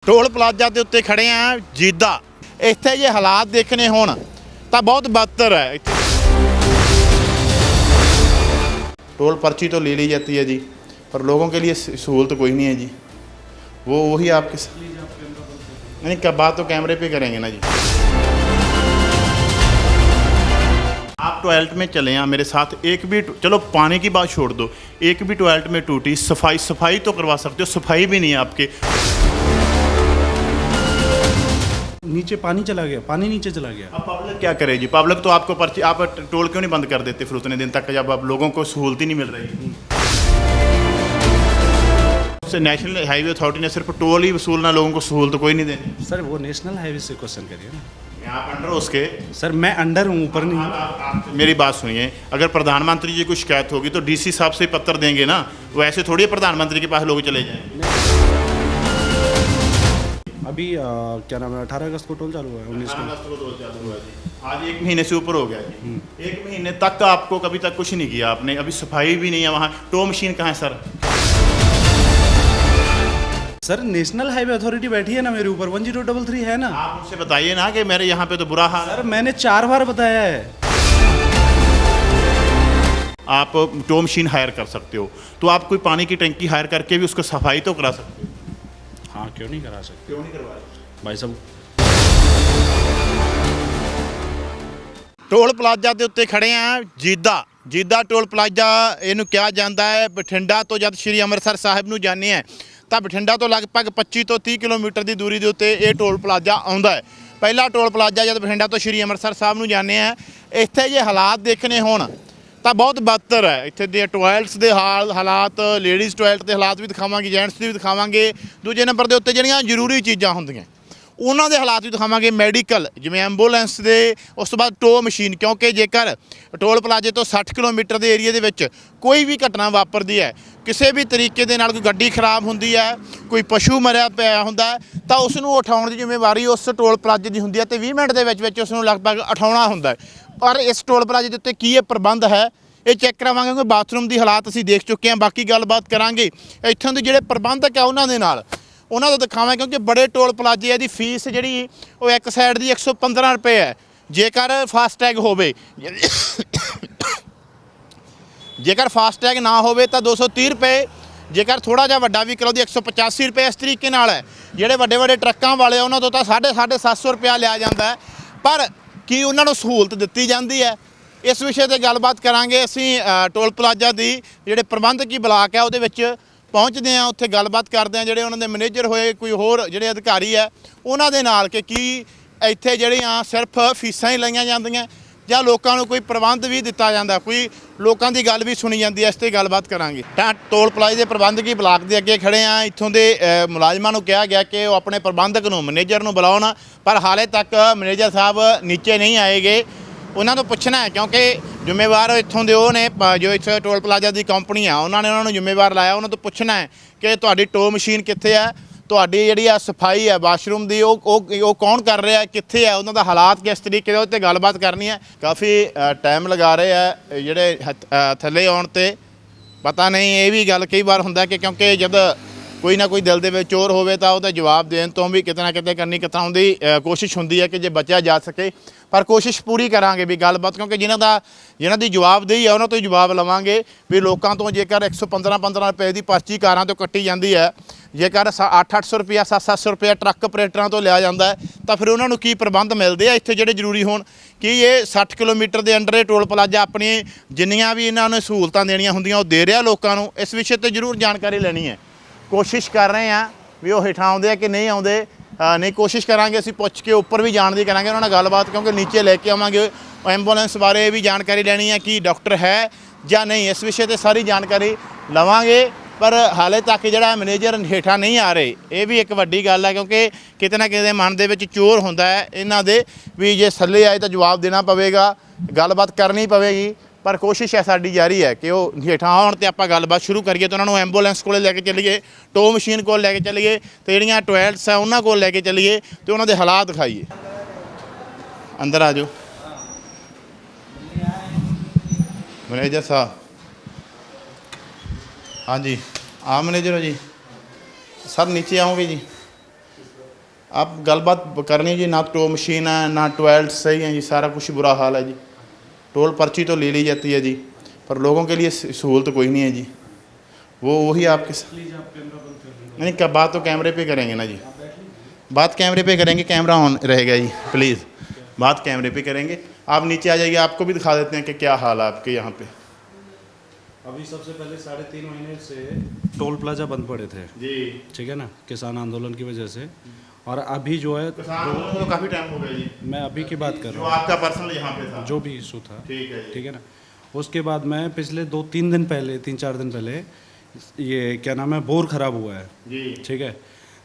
Toll plaza ਦੇ ਉੱਤੇ ਖੜੇ ਆ ਜੀਦਾ। ਇੱਥੇ ਜੇ ਹਾਲਾਤ ਦੇਖਣੇ ਹੋਣ ਤਾਂ ਬਹੁਤ बदतर है। टोल पर्ची तो ले ली जाती है जी, पर लोगों के लिए सहूलत कोई नहीं है जी। वो वही आपके नहीं कब बात तो कैमरे पे करेंगे ना जी। आप टॉयलेट में चले हैं मेरे साथ, एक भी चलो पानी की बात छोड़ दो, एक भी टॉयलेट में टूटी सफाई तो करवा सकते हो, सफाई भी नहीं है आपके। नीचे पानी चला गया, पानी नीचे चला गया। अब पब्लिक क्या करे जी? पब्लिक तो आपको पर्ची, आप टोल क्यों नहीं बंद कर देते फिर उतने दिन तक जब आप लोगों को सहूलत ही नहीं मिल रही? नेशनल हाईवे अथॉरिटी ने सिर्फ टोल ही वसूलना, लोगों को सहूलत कोई नहीं देनी। सर वो नेशनल हाईवे से क्वेश्चन करिए ना। आप अंडर हो उसके? सर मैं अंडर हूँ, ऊपर नहीं। आप मेरी बात सुनिए, अगर प्रधानमंत्री जी को शिकायत होगी तो डीसी साहब से पत्र देंगे ना, वो ऐसे थोड़ी प्रधानमंत्री के पास लोग चले जाएंगे। अभी क्या नाम है, 18 अगस्त को टोल चालू हुआ है, 19 को टोल चालू हुआ जी। आज 1 महीने से ऊपर हो गया जी। 1 महीने तक आपको कभी तक कुछ नहीं किया आपने, अभी सफाई भी नहीं है वहाँ। टो मशीन कहाँ है sir? Sir national highway authority बैठी है ना मेरे ऊपर, 1033 है ना। आप उनसे बताइए ना कि मेरे यहाँ पे तो बुरा हाल है। सर मैंने 4 बार बताया है। आप टो मशीन हायर कर सकते हो तो आप कोई पानी की टंकी हायर करके भी उसको सफाई तो करा सकते हो। हाँ क्यों नहीं करा सकते? क्यों नहीं करवा रहे भाई साहब? टोल ਪਲਾਜ਼ਾ ਦੇ ਉੱਤੇ ਖੜੇ ਆ ਜੀਦਾ ਟੋਲ ਪਲਾਜ਼ਾ ਇਹਨੂੰ ਕਿਹਾ ਜਾਂਦਾ ਹੈ। ਬਠਿੰਡਾ ਤੋਂ ਜਦ ਸ਼੍ਰੀ ਅੰਮ੍ਰਿਤਸਰ ਸਾਹਿਬ ਨੂੰ ਜਾਂਦੇ ਆ ਤਾਂ ਬਠਿੰਡਾ ਤੋਂ ਲਗਭਗ 25 ਤੋਂ 30 ਕਿਲੋਮੀਟਰ ਦੀ ਦੂਰੀ ਦੇ ਉੱਤੇ ਇਹ ਟੋਲ ਪਲਾਜ਼ਾ ਆਉਂਦਾ ਹੈ। ਪਹਿਲਾ ਟੋਲ ਪਲਾਜ਼ਾ ਜਦ ਬਠਿੰਡਾ ਤੋਂ ਸ਼੍ਰੀ ਅੰਮ੍ਰਿਤਸਰ ਸਾਹਿਬ ਨੂੰ ਜਾਂਦੇ ਆ, ਇੱਥੇ ਜੇ ਹਾਲਾਤ ਦੇਖਣੇ ਹੋਣ ਤਾਂ ਬਹੁਤ बदतर ਹੈ। ਇੱਥੇ ਦੇ ਟੋਇਲਟਸ ਦੇ ਹਾਲਾਤ, ਲੇਡੀਜ਼ ਟੋਇਲਟ ਦੇ ਹਾਲਾਤ ਵੀ ਦਿਖਾਵਾਂਗੇ, ਜੈਂਟਸ ਦੇ ਵੀ ਦਿਖਾਵਾਂਗੇ। ਦੂਜੇ ਨੰਬਰ ਦੇ ਉੱਤੇ ਜਿਹੜੀਆਂ ਜ਼ਰੂਰੀ ਚੀਜ਼ਾਂ ਹੁੰਦੀਆਂ ਉਹਨਾਂ ਦੇ ਹਾਲਾਤ ਵੀ ਦਿਖਾਵਾਂਗੇ, ਮੈਡੀਕਲ ਜਿਵੇਂ ਐਂਬੂਲੈਂਸ ਦੇ। ਉਸ ਤੋਂ ਬਾਅਦ ਟੋ ਮਸ਼ੀਨ, ਕਿਉਂਕਿ ਜੇਕਰ ਟੋਲ ਪਲਾਜ਼ੇ ਤੋਂ 60 ਕਿਲੋਮੀਟਰ ਦੇ ਏਰੀਏ ਦੇ ਵਿੱਚ ਕੋਈ ਵੀ ਘਟਨਾ ਵਾਪਰਦੀ ਹੈ, ਕਿਸੇ ਵੀ ਤਰੀਕੇ ਦੇ ਨਾਲ ਕੋਈ ਗੱਡੀ ਖਰਾਬ ਹੁੰਦੀ ਹੈ, ਕੋਈ ਪਸ਼ੂ ਮਰਿਆ ਪਿਆ ਹੁੰਦਾ ਤਾਂ ਉਸ ਨੂੰ ਉਠਾਉਣ ਦੀ ਜ਼ਿੰਮੇਵਾਰੀ ਉਸ ਟੋਲ ਪਲਾਜ਼ੇ ਦੀ ਹੁੰਦੀ ਹੈ ਤੇ 20 ਮਿੰਟ ਦੇ ਵਿੱਚ ਉਸ ਨੂੰ ਲਗਭਗ ਉਠਾਉਣਾ ਹੁੰਦਾ ਹੈ। ਪਰ ਇਸ ਟੋਲ ਪਲਾਜ਼ੇ ਦੇ ਉੱਤੇ ਕੀ ਇਹ ਪ੍ਰਬੰਧ ਹੈ ਇਹ ਚੈੱਕ ਕਰਾਵਾਂਗੇ, ਕਿਉਂਕਿ ਬਾਥਰੂਮ ਦੀ ਹਾਲਾਤ ਅਸੀਂ ਦੇਖ ਚੁੱਕੇ ਹਾਂ। ਬਾਕੀ ਗੱਲਬਾਤ ਕਰਾਂਗੇ ਇੱਥੋਂ ਦੇ ਜਿਹੜੇ ਪ੍ਰਬੰਧਕ ਆ ਉਹਨਾਂ ਦੇ ਨਾਲ, ਉਹਨਾਂ ਦਾ ਦਿਖਾਵਾਂ, ਕਿਉਂਕਿ ਬੜੇ ਟੋਲ ਪਲਾਜ਼ੇ ਦੀ ਫੀਸ ਜਿਹੜੀ ਉਹ ਇੱਕ ਸਾਈਡ ਦੀ 115 ਰੁਪਏ ਹੈ। ਜੇਕਰ ਫਾਸਟੈਗ ਹੋਵੇ, ਜੇਕਰ ਫਾਸਟੈਗ ਨਾ ਹੋਵੇ ਤਾਂ 230 ਰੁਪਏ, ਜੇਕਰ ਥੋੜਾ ਜਿਹਾ ਵੱਡਾ ਵੀ ਕਰੋ ਦੀ 185 ਰੁਪਏ। ਇਸ ਤਰੀਕੇ ਨਾਲ ਹੈ। ਜਿਹੜੇ ਵੱਡੇ ਟਰੱਕਾਂ ਵਾਲੇ ਉਹਨਾਂ ਤੋਂ ਤਾਂ 750 ਰੁਪਇਆ ਲਿਆ ਜਾਂਦਾ ਹੈ, ਪਰ ਕੀ ਉਹਨਾਂ ਨੂੰ ਸਹੂਲਤ ਦਿੱਤੀ ਜਾਂਦੀ ਹੈ? ਇਸ ਵਿਸ਼ੇ 'ਤੇ ਗੱਲਬਾਤ ਕਰਾਂਗੇ ਅਸੀਂ। ਟੋਲ ਪਲਾਜ਼ਾ ਦੀ ਜਿਹੜੇ ਪ੍ਰਬੰਧਕੀ ਬਲਾਕ ਹੈ ਉਹਦੇ ਵਿੱਚ ਪਹੁੰਚਦੇ ਹਾਂ, ਉੱਥੇ ਗੱਲਬਾਤ ਕਰਦੇ ਹਾਂ ਜਿਹੜੇ ਉਹਨਾਂ ਦੇ ਮੈਨੇਜਰ ਹੋਏ, ਕੋਈ ਹੋਰ ਜਿਹੜੇ ਅਧਿਕਾਰੀ ਹੈ ਉਹਨਾਂ ਦੇ ਨਾਲ, ਕਿ ਕੀ ਇੱਥੇ ਜਿਹੜੀਆਂ ਸਿਰਫ ਫੀਸਾਂ ਹੀ ਲਈਆਂ ਜਾਂਦੀਆਂ ਜਾਂ ਲੋਕਾਂ ਨੂੰ ਕੋਈ ਪ੍ਰਬੰਧ ਵੀ ਦਿੱਤਾ ਜਾਂਦਾ, ਕੋਈ ਲੋਕਾਂ ਦੀ ਗੱਲ ਵੀ ਸੁਣੀ ਜਾਂਦੀ ਹੈ। ਇਸ 'ਤੇ ਗੱਲਬਾਤ ਕਰਾਂਗੇ। ਤਾਂ ਟੋਲ ਪਲਾਜ਼ੇ ਦੇ ਪ੍ਰਬੰਧਕੀ ਬਲਾਕ ਦੇ ਅੱਗੇ ਖੜੇ ਹਾਂ। ਇੱਥੋਂ ਦੇ ਮੁਲਾਜ਼ਮਾਂ ਨੂੰ ਕਿਹਾ ਗਿਆ ਕਿ ਉਹ ਆਪਣੇ ਪ੍ਰਬੰਧਕ ਨੂੰ, ਮੈਨੇਜਰ ਨੂੰ ਬੁਲਾਉਣ, ਪਰ ਹਾਲੇ ਤੱਕ ਮੈਨੇਜਰ ਸਾਹਿਬ ਨੀਚੇ ਨਹੀਂ ਆਏਗੇ। ਉਹਨਾਂ ਤੋਂ ਪੁੱਛਣਾ ਹੈ, ਕਿਉਂਕਿ ਜ਼ਿੰਮੇਵਾਰ ਇੱਥੋਂ ਦੇ ਉਹ ਨੇ ਜੋ ਇੱਥੇ ਟੋਲ ਪਲਾਜ਼ਾ ਦੀ ਕੰਪਨੀ ਆ, ਉਹਨਾਂ ਨੇ ਉਹਨਾਂ ਨੂੰ ਜ਼ਿੰਮੇਵਾਰ ਲਾਇਆ। ਉਹਨਾਂ ਤੋਂ ਪੁੱਛਣਾ ਹੈ ਕਿ ਤੁਹਾਡੀ ਟੋ ਮਸ਼ੀਨ ਕਿੱਥੇ ਹੈ, ਤੁਹਾਡੀ ਜਿਹੜੀ ਆ ਸਫਾਈ ਹੈ ਬਾਥਰੂਮ ਦੀ ਉਹ ਕੌਣ ਕਰ ਰਿਹਾ, ਕਿੱਥੇ ਹੈ, ਉਹਨਾਂ ਦਾ ਹਾਲਾਤ ਕਿਸ ਤਰੀਕੇ ਦੇ, ਉਹ 'ਤੇ ਗੱਲਬਾਤ ਕਰਨੀ ਹੈ। ਕਾਫੀ ਟਾਈਮ ਲਗਾ ਰਹੇ ਆ ਜਿਹੜੇ ਥੱਲੇ ਆਉਣ 'ਤੇ। ਪਤਾ ਨਹੀਂ, ਇਹ ਵੀ ਗੱਲ ਕਈ ਵਾਰ ਹੁੰਦਾ ਕਿ ਕਿਉਂਕਿ ਜਦ ਕੋਈ ਨਾ ਕੋਈ ਦਿਲ ਦੇ ਵਿੱਚ ਚੋਰ ਹੋਵੇ ਤਾਂ ਉਹਦਾ ਜਵਾਬ ਦੇਣ ਤੋਂ ਵੀ ਕਿਤੇ ਨਾ ਕਿਤੇ ਕਰਾਉਣ ਦੀ ਕੋਸ਼ਿਸ਼ ਹੁੰਦੀ ਹੈ ਕਿ ਜੇ ਬਚਿਆ ਜਾ ਸਕੇ। ਪਰ ਕੋਸ਼ਿਸ਼ ਪੂਰੀ ਕਰਾਂਗੇ ਵੀ ਗੱਲਬਾਤ, ਕਿਉਂਕਿ ਜਿਨ੍ਹਾਂ ਦੀ ਜਵਾਬਦੇਹੀ ਹੈ ਉਹਨਾਂ ਤੋਂ ਹੀ ਜਵਾਬ ਲਵਾਂਗੇ ਵੀ ਲੋਕਾਂ ਤੋਂ ਜੇਕਰ 115 ਰੁਪਏ ਦੀ ਪਰਚੀ ਕਾਰਾਂ ਤੋਂ ਕੱਟੀ ਜਾਂਦੀ ਹੈ, ਜੇਕਰ 800 ਰੁਪਇਆ 700 ਰੁਪਇਆ ਟਰੱਕ ਆਪਰੇਟਰਾਂ ਤੋਂ ਲਿਆ ਜਾਂਦਾ ਹੈ, ਤਾਂ ਫਿਰ ਉਹਨਾਂ ਨੂੰ ਕੀ ਪ੍ਰਬੰਧ ਮਿਲਦੇ ਆ ਇੱਥੇ ਜਿਹੜੇ ਜ਼ਰੂਰੀ ਹੋਣ? ਕੀ ਇਹ 60 ਕਿਲੋਮੀਟਰ ਦੇ ਅੰਡਰ ਇਹ ਟੋਲ ਪਲਾਜ਼ਾ ਆਪਣੀ ਜਿੰਨੀਆਂ ਵੀ ਇਹਨਾਂ ਨੂੰ ਸਹੂਲਤਾਂ ਦੇਣੀਆਂ ਹੁੰਦੀਆਂ ਉਹ ਦੇ ਰਿਹਾ ਲੋਕਾਂ ਨੂੰ? ਇਸ ਵਿਸ਼ੇ 'ਤੇ ਜ਼ਰੂਰ ਜਾਣਕਾਰੀ ਲੈਣੀ ਹੈ। ਕੋਸ਼ਿਸ਼ ਕਰ ਰਹੇ ਹਾਂ ਵੀ ਉਹ ਹੇਠਾਂ ਆਉਂਦੇ ਆ ਕਿ ਨਹੀਂ ਆਉਂਦੇ। ਨਹੀਂ, ਕੋਸ਼ਿਸ਼ ਕਰਾਂਗੇ ਅਸੀਂ ਪੁੱਛ ਕੇ ਉੱਪਰ ਵੀ ਜਾਣ ਦੀ ਕਰਾਂਗੇ ਉਹਨਾਂ ਨਾਲ ਗੱਲਬਾਤ, ਕਿਉਂਕਿ ਨੀਚੇ ਲੈ ਕੇ ਆਵਾਂਗੇ। ਐਂਬੂਲੈਂਸ ਬਾਰੇ ਵੀ ਜਾਣਕਾਰੀ ਲੈਣੀ ਹੈ, ਕੀ ਡਾਕਟਰ ਹੈ ਜਾਂ ਨਹੀਂ, ਇਸ ਵਿਸ਼ੇ 'ਤੇ ਸਾਰੀ ਜਾਣਕਾਰੀ ਲਵਾਂਗੇ। ਪਰ ਹਾਲੇ ਤੱਕ ਜਿਹੜਾ ਮੈਨੇਜਰ ਹੇਠਾਂ ਨਹੀਂ ਆ ਰਹੇ, ਇਹ ਵੀ ਇੱਕ ਵੱਡੀ ਗੱਲ ਹੈ, ਕਿਉਂਕਿ ਕਿਤੇ ਨਾ ਕਿਤੇ ਮਨ ਦੇ ਵਿੱਚ ਚੋਰ ਹੁੰਦਾ ਹੈ ਇਹਨਾਂ ਦੇ ਵੀ ਜੇ ਥੱਲੇ ਆਏ ਤਾਂ ਜਵਾਬ ਦੇਣਾ ਪਵੇਗਾ, ਗੱਲਬਾਤ ਕਰਨੀ ਪਵੇਗੀ। ਪਰ ਕੋਸ਼ਿਸ਼ ਹੈ ਸਾਡੀ ਜਾਰੀ ਹੈ ਕਿ ਉਹ ਹੇਠਾਂ ਆਉਣ ਤੇ ਆਪਾਂ ਗੱਲਬਾਤ ਸ਼ੁਰੂ ਕਰੀਏ ਤੇ ਉਹਨਾਂ ਨੂੰ ਐਂਬੂਲੈਂਸ ਕੋਲੇ ਲੈ ਕੇ ਚੱਲੀਏ, ਟੋ ਮਸ਼ੀਨ ਕੋਲ ਲੈ ਕੇ ਚੱਲੀਏ ਤੇ ਜਿਹੜੀਆਂ ਟੋਇਲਟਸ ਆ ਉਹਨਾਂ ਕੋਲ ਲੈ ਕੇ ਚੱਲੀਏ ਤੇ ਉਹਨਾਂ ਦੇ ਹਾਲਾਤ ਦਿਖਾਈਏ। ਅੰਦਰ ਆ ਜਾਓ मैनेजर साहब। हाँ जी, हाँ मैनेजर हो जी। सर नीचे आओगे जी। आप गलबात करनी जी, ना टो मशीन है ना टॉयलेट सही है जी, सारा कुछ बुरा हाल है जी। टोल पर्ची तो ले ली जाती है जी, पर लोगों के लिए सहूलत कोई नहीं है जी। वो वही आपके नहीं, क्या बात तो कैमरे पे करेंगे ना जी, बात कैमरे पे करेंगे, कैमरा ऑन रहेगा जी, प्लीज़ बात कैमरे पे करेंगे। आप नीचे आ जाइए, आपको भी दिखा देते हैं कि क्या हाल है आपके यहाँ पे। अभी सबसे पहले 3.5 महीने से टोल प्लाजा बंद पड़े थे जी, ठीक है ना, किसान आंदोलन की वजह से। और अभी जो है तो काफ़ी टाइम हो गया जी, मैं अभी की बात कर जो रहा आपका पर्सनल यहाँ पे था। हूँ, जो भी इशू था ठीक है जी, ठीक है ना। उसके बाद मैं पिछले 2-3 दिन पहले, 3-4 दिन पहले, ये क्या नाम है, बोर ख़राब हुआ है जी ठीक है,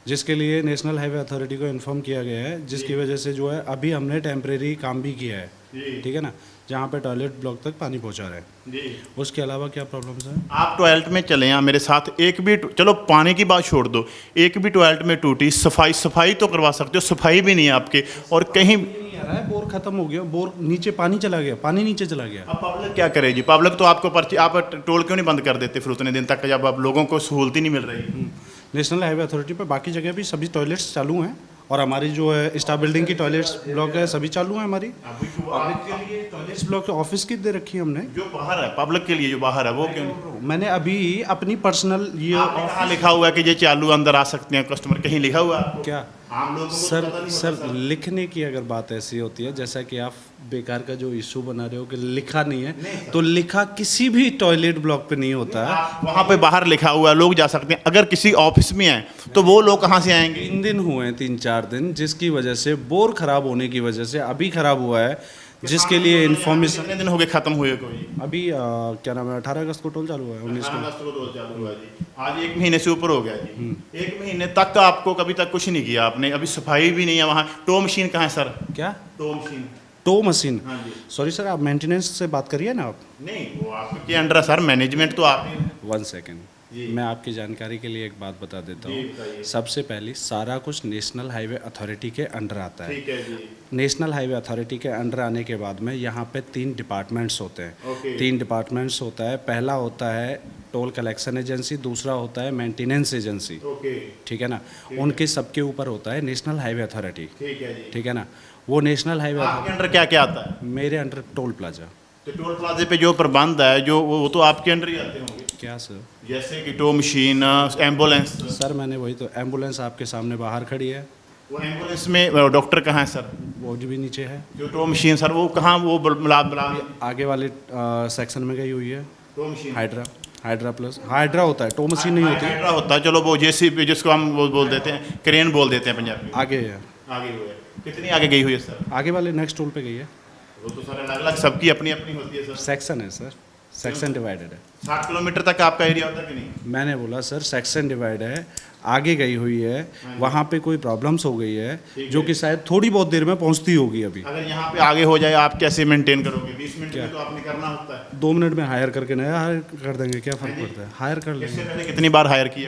जिसके लिए नेशनल हाईवे अथॉरिटी को इन्फॉर्म किया गया है, जिसकी वजह से जो है अभी हमने टेम्परेरी काम भी किया है जी ठीक है ना, जहाँ पे टॉयलेट ब्लॉक तक पानी पहुँचा रहे हैं। जी। उसके अलावा क्या प्रॉब्लम्स हैं? आप टॉयलेट में चले यहाँ मेरे साथ, एक भी चलो पानी की बात छोड़ दो, एक भी टॉयलेट में टूटी, सफाई तो करवा सकते हो, सफाई भी नहीं है आपके, और कहीं नहीं आ रहा है, बोर खत्म हो गया, बोर नीचे पानी चला गया, पानी नीचे चला गया। अब पब्लिक क्या करे जी? पब्लिक तो आपको पर्ची, आप टोल क्यों नहीं बंद कर देते फिर उतने दिन तक, जब आप लोगों को सहूलत ही नहीं मिल रही? नेशनल हाईवे अथॉरिटी पे बाकी जगह भी सभी टॉयलेट्स चालू हैं, और हमारी जो है स्टाफ बिल्डिंग की टॉयलेट्स ब्लॉक है सभी चालू हैं हमारी। पब्लिक के लिए टॉयलेट्स ब्लॉक ऑफिस की दे रखी है हमने, जो बाहर है पब्लिक के लिए, जो बाहर है वो क्यों नहीं? मैंने अभी अपनी पर्सनल ये आपने कहाँ लिखा हुआ है कि ये चालू अंदर आ सकते हैं कस्टमर? कहीं लिखा हुआ है आपको? क्या आम लोगों को सर पता नहीं सर होता लिखने की अगर बात ऐसी होती है, जैसा कि आप बेकार का जो इशू बना रहे हो कि लिखा नहीं है, तो लिखा किसी भी टॉयलेट ब्लॉक पे नहीं होता है। आप वहाँ पे बाहर लिखा हुआ है, लोग जा सकते हैं। अगर किसी ऑफिस में है तो वो लोग कहाँ से आएंगे? 3 दिन हुए हैं, 3-4 दिन, जिसकी वजह से बोर खराब होने की वजह से अभी खराब हुआ है, जिसके लिए इन्फॉर्मेशन कितने दिन हो गए खत्म हुए कोई? अभी क्या नाम है, 18 अगस्त को टोल चालू हुआ है, 19 को। अगस्त को तो चालू हुआ जी, आज 1 महीने से ऊपर हो गया जी। 1 महीने तक आपको कभी तक कुछ नहीं किया आपने, अभी सफाई भी नहीं है वहाँ। टो मशीन कहाँ है सर? क्या टो मशीन? Tow machine? हाँ जी। सॉरी सर, आप मेंटेनेंस से बात करिए ना आप। नहीं, वो आपके अंडर है सर, मैनेजमेंट तो आप ही। 1 सेकेंड, जी। मैं आपकी जानकारी के लिए एक बात बता देता जी, हूँ। बताइए। सबसे पहले सारा कुछ नेशनल हाईवे अथॉरिटी के अंडर आता है। ठीक है जी। नेशनल हाईवे अथॉरिटी के अंडर आने के बाद में यहाँ पे 3 डिपार्टमेंट्स होते हैं। ओके। 3 डिपार्टमेंट्स होता है, पहला होता है टोल कलेक्शन एजेंसी, दूसरा होता है मेंटेनेंस एजेंसी ओके, ठीक है ना। उनके सबके ऊपर होता है नेशनल हाईवे अथॉरिटी ठीक है जी। ठीक है ना। वो नेशनल हाईवे आपके अंडर क्या क्या आता है? मेरे अंडर टोल प्लाजा। तो टोल प्लाजे पे जो प्रबंध है, जो वो तो आपके अंडर ही आते होंगे, क्या सर? जैसे कि टो मशीन, एम्बुलेंस। सर मैंने वही तो, एम्बुलेंस आपके सामने बाहर खड़ी है, वो एम्बुलेंस में डॉक्टर कहाँ है सर? वो जो भी नीचे है, जो टो मशीन सर, वो कहाँ, वो बुला आगे वाले सेक्शन में गई हुई है। Tow machine hydra plus hydra होता है, टो मशीन नहीं होती। हाइड्रा होता है, चलो वो जेसीबी जिसको हम वो बोल देते हैं, क्रेन बोल देते हैं पंजाबी में। आगे है, आगे हुए, कितनी आगे गई हुई है सर? आगे वाले नेक्स्ट टोल पे गई है। वो तो सर अलग अलग सबकी अपनी अपनी होती है सर। सेक्शन है सर, सेक्शन डिवाइडेड है। 60 किलोमीटर तक आपका एरिया होता है कि नहीं? मैंने बोला सर सेक्शन डिवाइड है, आगे गई हुई है, वहाँ पे कोई प्रॉब्लम्स हो गई है जो कि शायद थोड़ी बहुत देर में पहुँचती होगी। अभी अगर यहाँ पे आगे हो जाए, आप कैसे मेंटेन करोगे? 20 मिनट में तो आपने करना होता है। 2 मिनट में हायर करके नया हायर कर देंगे, क्या फ़र्क पड़ता है, हायर कर इससे लेंगे। पहले कितनी बार हायर किए?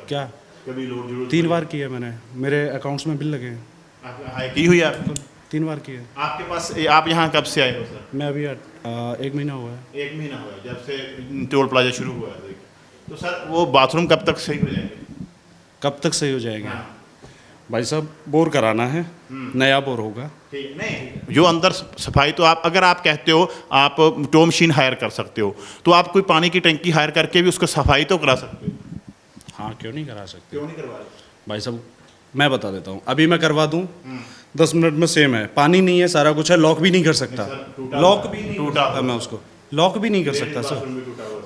क्या? कभी लोड जरूर 3 बार किया मैंने, मेरे अकाउंट्स में बिल लगे हैं। हायर की हुई है आपको? 3 बार किया। आपके पास, आप यहाँ कब से आए हो सर? मैं अभी 1 महीना हुआ है। 1 महीना हुआ है जब से टोल प्लाजा शुरू हुआ है। तो सर वो बाथरूम कब तक सही हो जाएंगे? कब तक सही हो जाएंगे? हाँ। भाई साहब बोर कराना है, नया बोर होगा। ठीक, नहीं जो अंदर सफाई, तो आप अगर आप कहते हो आप टो मशीन हायर कर सकते हो, तो आप कोई पानी की टंकी हायर करके भी उसको सफाई तो करा सकते हो। हाँ क्यों नहीं करा सकते? क्यों नहीं करवा रहे? भाई साहब मैं बता देता हूँ, अभी मैं करवा दूँ 10 मिनट में सेम है, पानी नहीं है, सारा कुछ है, लॉक भी नहीं कर सकता, लॉक भी नहीं कर सकता मैं उसको, लॉक भी नहीं कर सकता सर,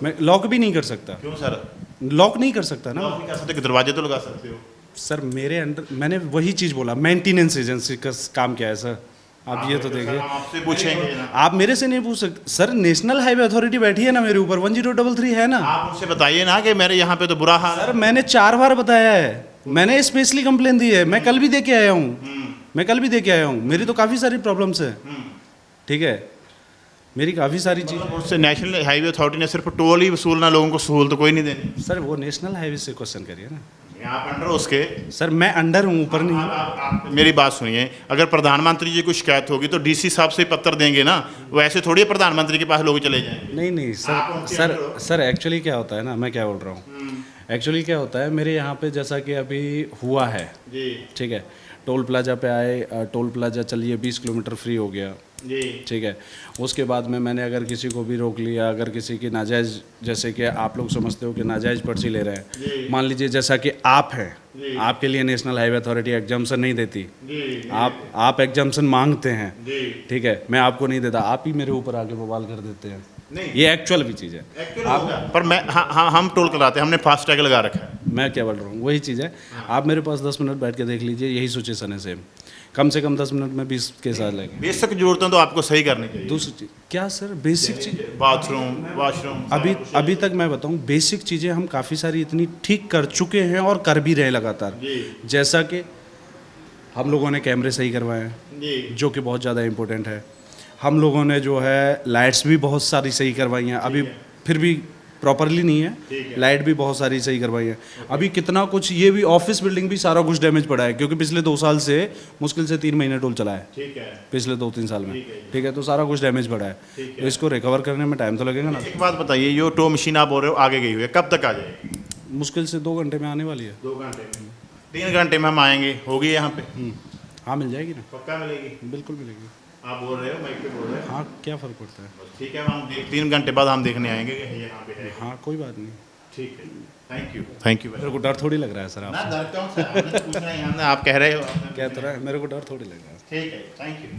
मैं लॉक भी नहीं कर सकता। क्यों सर? लॉक नहीं कर सकता ना लॉक नहीं कर सकते कि दरवाजे तो लगा सकते हो। सर। मेरे अंडर, मैंने वही चीज़ बोला, मेंटेनेंस एजेंसी का काम क्या है सर? आप ये तो देखिए, हम आपसे पूछेंगे ना। आप मेरे से नहीं पूछ सकते सर। नेशनल हाईवे अथॉरिटी बैठी है ना मेरे ऊपर, 1033 है ना। आप उनसे बताइए ना कि मेरे यहाँ पे तो बुरा हाल है। सर मैंने 4 बार बताया है, मैंने स्पेशली कंप्लेन दी है, मैं कल भी दे के आया हूँ, मेरी तो काफ़ी सारी प्रॉब्लम्स है ठीक है, मेरी काफ़ी सारी चीज़। मतलब उससे नेशनल हाईवे अथॉरिटी ने सिर्फ टोल ही वसूलना, लोगों को सहूलत तो कोई नहीं देनी। सर वो नेशनल हाईवे से क्वेश्चन करिए ना। आप अंडर हो उसके। सर मैं अंडर हूँ, ऊपर नहीं हूँ। आप मेरी बात सुनिए, अगर प्रधानमंत्री जी को शिकायत होगी तो डीसी साहब से पत्र देंगे ना, वैसे थोड़ी प्रधानमंत्री के पास लोग चले जाएंगे। नहीं आप उनके अंडर हो। सर एक्चुअली क्या होता है ना, मैं क्या बोल रहा हूँ, एक्चुअली क्या होता है मेरे यहाँ पे, जैसा कि अभी हुआ है जी ठीक है, टोल प्लाजा पे आए, टोल प्लाजा चलिए 20 किलोमीटर फ्री हो गया जी ठीक है। उसके बाद में मैंने अगर किसी को भी रोक लिया, अगर किसी की नाजायज़, जैसे कि आप लोग समझते हो कि नाजायज़ पर्ची ले रहे हैं, मान लीजिए जैसा कि आप हैं, आपके लिए नेशनल हाईवे अथॉरिटी एग्जाम्पशन नहीं देती, जी आप एग्जाम्पशन मांगते हैं जी ठीक है, मैं आपको नहीं देता, आप ही मेरे ऊपर आके बवाल कर देते हैं। नहीं। ये एक्चुअल भी चीज़ है। पर मैं हाँ हम टोल कराते हैं, हमने फास्ट टैग लगा रखा है। मैं क्या बोल रहा हूँ वही चीज़ है। आप मेरे पास 10 मिनट बैठ के देख लीजिए, यही सिचुएशन है सेम। कम से कम 10 मिनट में 20 केस आ जाएंगे। बेसिक जरूरतें तो आपको सही करनी चाहिए। दूसरी चीज़ क्या सर, बेसिक चीज़ बाथरूम वॉशरूम अभी तक मैं बताऊं, बेसिक चीज़ें हम काफ़ी सारी इतनी ठीक कर चुके हैं और कर भी रहे लगातार। जैसा कि हम लोगों ने कैमरे सही करवाए हैं, जी जो कि बहुत ज़्यादा इम्पोर्टेंट है। हम लोगों ने जो है लाइट्स भी बहुत सारी सही करवाई हैं, अभी फिर भी प्रॉपरली नहीं है, लाइट भी बहुत सारी सही करवाई है। अभी कितना कुछ, ये भी ऑफिस बिल्डिंग भी सारा कुछ डैमेज पड़ा है, क्योंकि पिछले 2 साल से मुश्किल से 3 महीने टोल चला है, ठीक है पिछले 2-3 साल में ठीक है, तो सारा कुछ डैमेज पड़ा है, तो इसको रिकवर करने में टाइम तो लगेगा ना। एक बात बताइए, जो टो मशीन आप बोल रहे हो आगे गई हुई है, कब तक आ जाएगी? मुश्किल से 2 घंटे में आने वाली है। 2 घंटे में, 3 घंटे में हम आएंगे, होगी यहाँ पे? हाँ मिल जाएगी ना, पक्का मिलेगी? बिल्कुल मिलेगी। आप बोल रहे हो, माइक पे बोल रहे हो। हाँ क्या फ़र्क पड़ता है। ठीक है, हम 3 घंटे बाद हम देखने आएंगे कि यहाँ पे है। हाँ कोई बात नहीं। ठीक है, थैंक यू मेरे को डर थोड़ी लग रहा है सर, ना आप डरता हूँ सर, आपने तो पूछना ही है, हमने आप कह रहे हो। क्या तरह है, मेरे को डर थोड़ी लग रहा है। ਠੀਕ ਹੈ ਥੈਂਕ ਯੂ।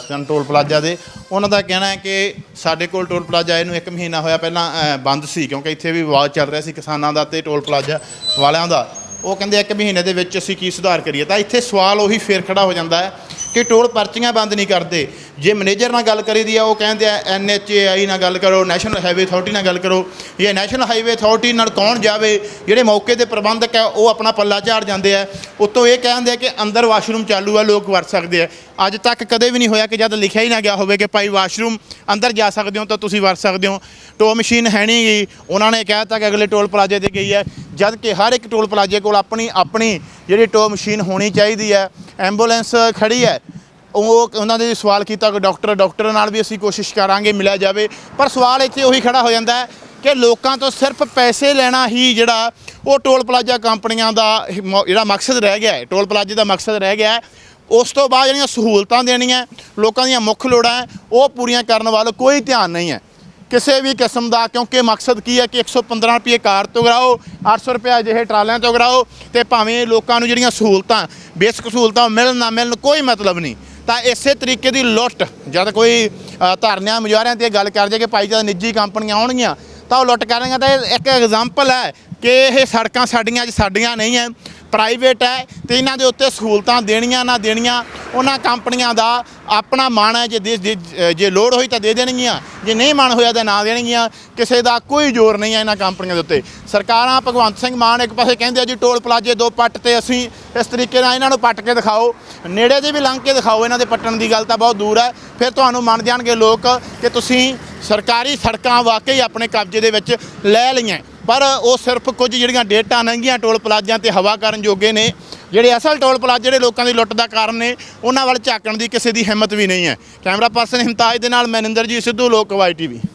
ਸਨ ਟੋਲ ਪਲਾਜ਼ਾ ਦੇ ਉਹਨਾਂ ਦਾ ਕਹਿਣਾ ਹੈ ਕਿ ਸਾਡੇ ਕੋਲ ਟੋਲ ਪਲਾਜ਼ਾ ਇਹਨੂੰ 1 ਮਹੀਨਾ ਹੋਇਆ ਪਹਿਲਾਂ ਬੰਦ ਸੀ, ਕਿਉਂਕਿ ਇੱਥੇ ਵੀ ਵਿਵਾਦ ਚੱਲ ਰਿਹਾ ਸੀ ਕਿਸਾਨਾਂ ਦਾ ਤੇ ਟੋਲ ਪਲਾਜ਼ਾ ਵਾਲਿਆਂ ਦਾ। ਉਹ ਕਹਿੰਦੇ 1 ਮਹੀਨੇ ਦੇ ਵਿੱਚ ਅਸੀਂ ਕੀ ਸੁਧਾਰ ਕਰੀਏ। ਤਾਂ ਇੱਥੇ ਸਵਾਲ ਉਹੀ ਫੇਰ ਖੜਾ ਹੋ ਜਾਂਦਾ ਹੈ ਕਿ ਟੋਲ ਪਰਚੀਆਂ ਬੰਦ ਨਹੀਂ ਕਰਦੇ। ਜੇ ਮੈਨੇਜਰ ਨਾਲ ਗੱਲ ਕਰੀਦੀ ਆ, ਉਹ ਕਹਿੰਦੇ ਆ NHAI ਨਾਲ ਗੱਲ ਕਰੋ, ਨੈਸ਼ਨਲ ਹਾਈਵੇ ਅਥਾਰਟੀ ਨਾਲ ਗੱਲ ਕਰੋ। ਇਹ ਨੈਸ਼ਨਲ ਹਾਈਵੇ ਅਥਾਰਟੀ ਨਾਲ ਕੌਣ ਜਾਵੇ? ਜਿਹੜੇ ਮੌਕੇ ਦੇ ਪ੍ਰਬੰਧਕ ਆ ਉਹ ਆਪਣਾ ਪੱਲਾ ਝਾੜ ਜਾਂਦੇ ਆ। ਉੱਤੋਂ ਇਹ ਕਹਿੰਦੇ ਆ ਕਿ ਅੰਦਰ ਵਾਸ਼ਰੂਮ ਚਾਲੂ ਆ, ਲੋਕ ਵਰਤ ਸਕਦੇ ਆ। ਅੱਜ ਤੱਕ ਕਦੇ ਵੀ ਨਹੀਂ ਹੋਇਆ ਕਿ ਜਦ ਲਿਖਿਆ ਹੀ ਨਾ ਗਿਆ ਹੋਵੇ ਕਿ ਭਾਈ ਵਾਸ਼ਰੂਮ ਅੰਦਰ ਜਾ ਸਕਦੇ ਹੋ ਤਾਂ ਤੁਸੀਂ ਵਰਤ ਸਕਦੇ ਹੋ। ਟੋ ਮਸ਼ੀਨ ਹੈ ਨਹੀਂ ਗਈ, ਉਹਨਾਂ ਨੇ ਕਹਿ ਦਿੱਤਾ ਕਿ ਅਗਲੇ ਟੋਲ ਪਲਾਜ਼ੇ 'ਤੇ ਗਈ ਹੈ, ਜਦ ਕਿ ਹਰ ਇੱਕ ਟੋਲ ਪਲਾਜ਼ੇ ਕੋਲ ਆਪਣੀ ਜਿਹੜੀ ਟੋ ਮਸ਼ੀਨ ਹੋਣੀ ਚਾਹੀਦੀ ਹੈ। ਐਂਬੂਲੈਂਸ ਖੜੀ ਹੈ, ਉਹ ਉਹਨਾਂ ਦੇ ਸਵਾਲ ਕੀਤਾ ਕਿ ਡਾਕਟਰ ਨਾਲ ਵੀ ਅਸੀਂ ਕੋਸ਼ਿਸ਼ ਕਰਾਂਗੇ ਮਿਲਿਆ ਜਾਵੇ। ਪਰ ਸਵਾਲ ਇੱਥੇ ਉਹੀ ਖੜਾ ਹੋ ਜਾਂਦਾ ਹੈ ਕਿ ਲੋਕਾਂ ਤੋਂ ਸਿਰਫ ਪੈਸੇ ਲੈਣਾ ਹੀ ਜਿਹੜਾ ਉਹ ਟੋਲ ਪਲਾਜ਼ਾ ਕੰਪਨੀਆਂ ਦਾ ਜਿਹੜਾ ਮਕਸਦ ਰਹਿ ਗਿਆ ਹੈ, ਟੋਲ ਪਲਾਜ਼ੇ ਦਾ ਮਕਸਦ ਰਹਿ ਗਿਆ ਹੈ। ਉਸ ਤੋਂ ਬਾਅਦ ਜਿਹੜੀਆਂ ਸਹੂਲਤਾਂ ਦੇਣੀਆਂ, ਲੋਕਾਂ ਦੀਆਂ ਮੁੱਖ ਲੋੜਾਂ ਹੈ, ਉਹ ਪੂਰੀਆਂ ਕਰਨ ਵੱਲ ਕੋਈ ਧਿਆਨ ਨਹੀਂ ਹੈ ਕਿਸੇ ਵੀ ਕਿਸਮ ਦਾ। ਕਿਉਂਕਿ ਮਕਸਦ ਕੀ ਹੈ ਕਿ 115 ਰੁਪਏ ਕਾਰ ਤੋਂ ਕਰਾਓ, 800 ਰੁਪਏ ਅਜਿਹੇ ਟਰਾਲਿਆਂ ਤੋਂ ਕਰਾਓ, ਅਤੇ ਭਾਵੇਂ ਲੋਕਾਂ ਨੂੰ ਜਿਹੜੀਆਂ ਸਹੂਲਤਾਂ ਬੇਸਿਕ ਸਹੂਲਤਾਂ ਮਿਲਣ ਨਾ ਮਿਲਣ ਕੋਈ ਮਤਲਬ ਨਹੀਂ। ਤਾਂ ਇਸੇ ਤਰੀਕੇ ਦੀ ਲੁੱਟ ਜਦ ਕੋਈ ਧਰਨਿਆਂ ਮੁਜ਼ਾਹਰਿਆਂ 'ਤੇ ਗੱਲ ਕਰ ਜੇ ਕਿ ਭਾਈ ਜਦ ਨਿੱਜੀ ਕੰਪਨੀਆਂ ਆਉਣਗੀਆਂ ਤਾਂ ਉਹ ਲੁੱਟ ਕਰਨਗੀਆਂ। ਤਾਂ ਇਹ ਇੱਕ ਐਗਜ਼ਾਮਪਲ ਹੈ ਕਿ ਇਹ ਸੜਕਾਂ ਸਾਡੀਆਂ ਨਹੀਂ ਹੈ, ਪ੍ਰਾਈਵੇਟ ਹੈ, ਅਤੇ ਇਹਨਾਂ ਦੇ ਉੱਤੇ ਸਹੂਲਤਾਂ ਦੇਣੀਆਂ ਨਾ ਦੇਣੀਆਂ ਉਹਨਾਂ ਕੰਪਨੀਆਂ ਦਾ ਆਪਣਾ ਮਨ ਹੈ। ਜੇ ਲੋੜ ਹੋਈ ਤਾਂ ਦੇ ਦੇਣਗੀਆਂ, ਜੇ ਨਹੀਂ ਮਨ ਹੋਇਆ ਤਾਂ ਨਾ ਦੇਣਗੀਆਂ। ਕਿਸੇ ਦਾ ਕੋਈ ਜ਼ੋਰ ਨਹੀਂ ਹੈ ਇਹਨਾਂ ਕੰਪਨੀਆਂ ਦੇ ਉੱਤੇ। ਸਰਕਾਰਾਂ, ਭਗਵੰਤ ਸਿੰਘ ਮਾਨ ਇੱਕ ਪਾਸੇ ਕਹਿੰਦੇ ਆ ਜੀ ਟੋਲ ਪਲਾਜ਼ੇ 2 ਪੱਟ, ਤੇ ਅਸੀਂ ਇਸ ਤਰੀਕੇ ਨਾਲ ਇਹਨਾਂ ਨੂੰ ਪੱਟ ਕੇ ਦਿਖਾਓ, ਨੇੜੇ ਦੇ ਵੀ ਲੰਘ ਕੇ ਦਿਖਾਓ। ਇਹਨਾਂ ਦੇ ਪੱਟਣ ਦੀ ਗੱਲ ਤਾਂ ਬਹੁਤ ਦੂਰ ਹੈ, ਫਿਰ ਤੁਹਾਨੂੰ ਮੰਨ ਜਾਣਗੇ ਲੋਕ ਕਿ ਤੁਸੀਂ ਸਰਕਾਰੀ ਸੜਕਾਂ ਵਾਕਈ ਆਪਣੇ ਕਬਜ਼ੇ ਦੇ ਵਿੱਚ ਲੈ ਲਈਆਂ। ਪਰ ਉਹ ਸਿਰਫ ਕੁਝ ਜਿਹੜੀਆਂ ਡੇਟਾ ਨੰਗੀਆਂ ਟੋਲ ਪਲਾਜ਼ਿਆਂ 'ਤੇ ਹਵਾ ਕਰਨ ਜੋਗੇ ਨੇ। ਜਿਹੜੇ ਅਸਲ ਟੋਲ ਪਲਾਜ਼ੇ ਜਿਹੜੇ ਲੋਕਾਂ ਦੀ ਲੁੱਟ ਦਾ ਕਾਰਨ ਨੇ, ਉਹਨਾਂ ਵੱਲ ਝਾਕਣ ਦੀ ਕਿਸੇ ਦੀ ਹਿੰਮਤ ਵੀ ਨਹੀਂ ਹੈ। ਕੈਮਰਾ ਪਰਸਨ ਹਿਮਤਾਜ ਦੇ ਨਾਲ ਮੈਂ ਨਿੰਦਰਜੀਤ ਸਿੱਧੂ, ਲੋਕ ਵਾਈ TV।